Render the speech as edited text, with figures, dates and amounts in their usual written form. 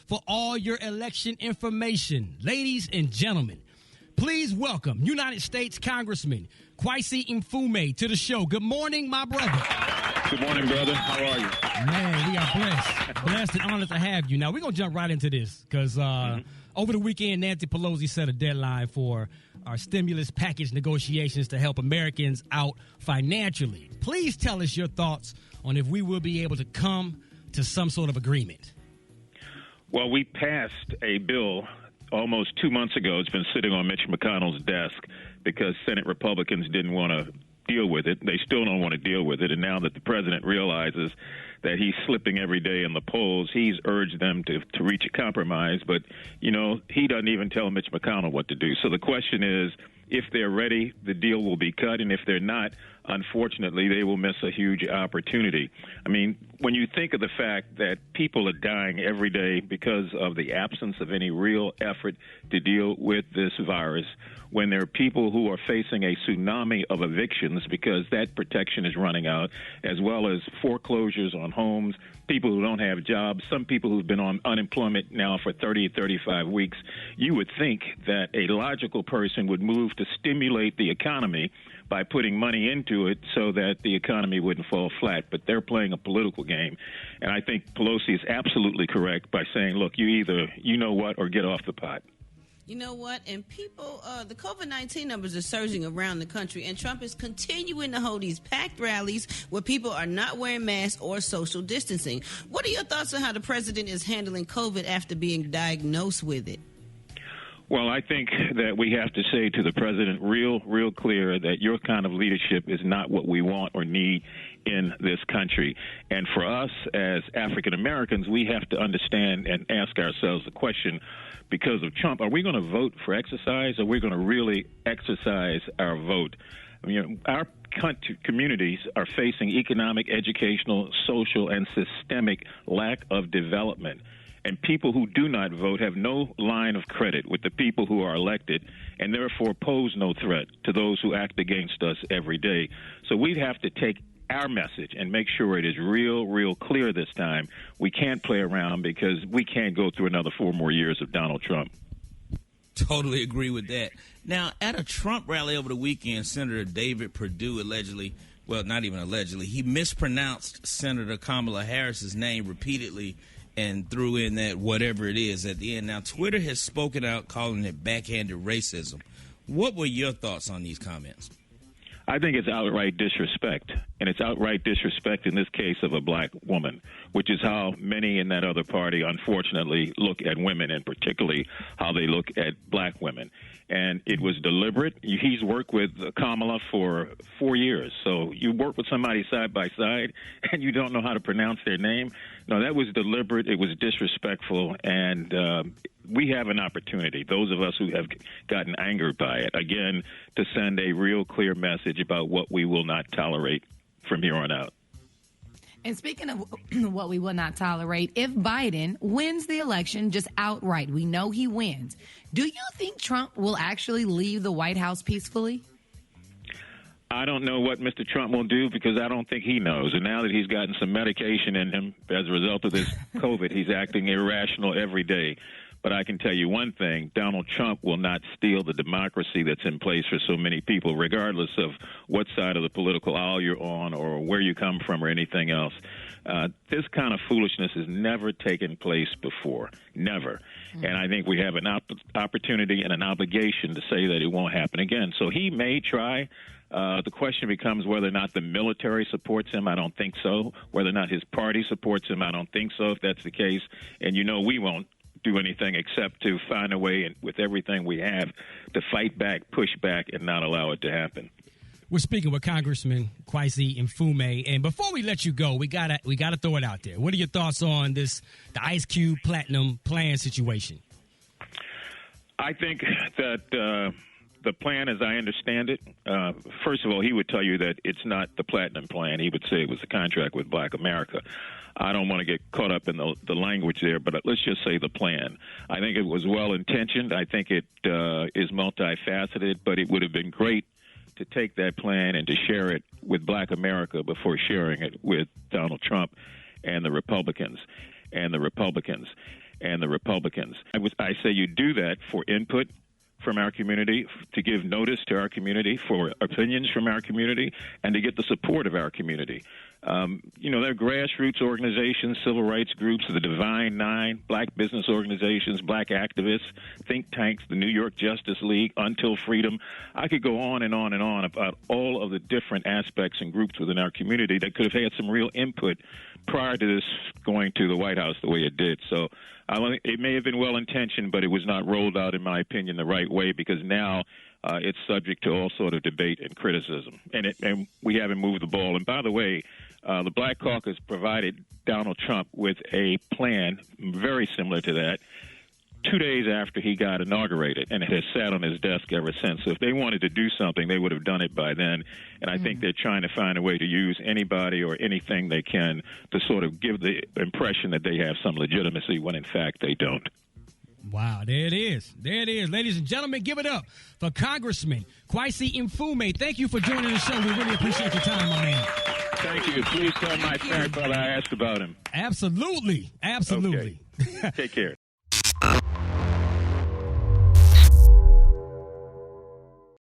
for all your election information. Ladies and gentlemen, please welcome United States Congressman Kweisi Mfume to the show. Good morning, my brother. Good morning, brother. How are you? Man, we are blessed. Blessed and honored to have you. Now, we're going to jump right into this because over the weekend, Nancy Pelosi set a deadline for our stimulus package negotiations to help Americans out financially. Please tell us your thoughts on if we will be able to come to some sort of agreement. Well, we passed a bill almost 2 months ago. It's been sitting on Mitch McConnell's desk because Senate Republicans didn't want to deal with it. They still don't want to deal with it. And now that the president realizes that he's slipping every day in the polls, he's urged them to reach a compromise. But, you know, he doesn't even tell Mitch McConnell what to do. So the question is, if they're ready, the deal will be cut. And if they're not, unfortunately, they will miss a huge opportunity. I mean, when you think of the fact that people are dying every day because of the absence of any real effort to deal with this virus, when there are people who are facing a tsunami of evictions because that protection is running out, as well as foreclosures on homes, people who don't have jobs, some people who've been on unemployment now for 30, 35 weeks, you would think that a logical person would move to stimulate the economy by putting money into it so that the economy wouldn't fall flat. But they're playing a political game. And I think Pelosi is absolutely correct by saying, look, you either, you know what, or get off the pot. You know what? And people, the COVID-19 numbers are surging around the country, and Trump is continuing to hold these packed rallies where people are not wearing masks or social distancing. What are your thoughts on how the president is handling COVID after being diagnosed with it? Well, I think that we have to say to the president real clear that your kind of leadership is not what we want or need in this country. And for us as African Americans, we have to understand and ask ourselves the question, because of Trump, are we going to vote for exercise, or are we going to really exercise our vote? I mean, our communities are facing economic, educational, social, and systemic lack of development. And people who do not vote have no line of credit with the people who are elected, and therefore pose no threat to those who act against us every day. So we have to take our message and make sure it is real clear this time. We can't play around because we can't go through another 4 more years of Donald Trump. Totally agree with that. Now, at a Trump rally over the weekend, Senator David Perdue allegedly, well, not even allegedly, he mispronounced Senator Kamala Harris's name repeatedly and threw in that whatever it is at the end. Now, Twitter has spoken out calling it backhanded racism. What were your thoughts on these comments? I think it's outright disrespect, and it's outright disrespect in this case of a black woman, which is how many in that other party, unfortunately, look at women, and particularly how they look at black women. And it was deliberate. He's worked with Kamala for 4 years. So you work with somebody side by side, and you don't know how to pronounce their name. No, that was deliberate. It was disrespectful, and we have an opportunity, those of us who have gotten angered by it, again, to send a real clear message about what we will not tolerate from here on out. And speaking of what we will not tolerate, if Biden wins the election just outright, we know he wins, do you think Trump will actually leave the White House peacefully? I don't know what Mr. Trump will do because I don't think he knows. And now that he's gotten some medication in him as a result of this COVID, he's acting irrational every day. But I can tell you one thing, Donald Trump will not steal the democracy that's in place for so many people, regardless of what side of the political aisle you're on or where you come from or anything else. This kind of foolishness has never taken place before, never. And I think we have an opportunity and an obligation to say that it won't happen again. So he may try. The question becomes whether or not the military supports him. I don't think so. Whether or not his party supports him, I don't think so, if that's the case. And you know we won't do anything except to find a way, and with everything we have, to fight back, push back, and not allow it to happen. We're speaking with Congressman Kweisi Mfume, and before we let you go, we gotta throw it out there. What are your thoughts on the Ice Cube Platinum Plan situation? I think that the plan, as I understand it, first of all, he would tell you that it's not the Platinum Plan. He would say it was a contract with Black America. I don't want to get caught up in the language there, but let's just say the plan. I think it was well-intentioned. I think it is multifaceted, but it would have been great to take that plan and to share it with Black America before sharing it with Donald Trump and the Republicans. and the Republicans. I say you do that for input from our community, to give notice to our community, for opinions from our community, and to get the support of our community. There are grassroots organizations, civil rights groups, the Divine Nine, black business organizations, black activists, think tanks, the New York Justice League, Until Freedom. I could go on and on and on about all of the different aspects and groups within our community that could have had some real input prior to this going to the White House the way it did. So it may have been well-intentioned, but it was not rolled out, in my opinion, the right way, because now it's subject to all sort of debate and criticism, and we haven't moved the ball. And by the way, the Black Caucus provided Donald Trump with a plan very similar to that 2 days after he got inaugurated, and it has sat on his desk ever since. So if they wanted to do something, they would have done it by then. And I think they're trying to find a way to use anybody or anything they can to sort of give the impression that they have some legitimacy when, in fact, they don't. Wow, there it is. There it is. Ladies and gentlemen, give it up for Congressman Kweisi Mfume. Thank you for joining the show. We really appreciate your time, my man. Thank you. Please tell my fat brother I asked about him. Absolutely. Absolutely. Okay. Take care.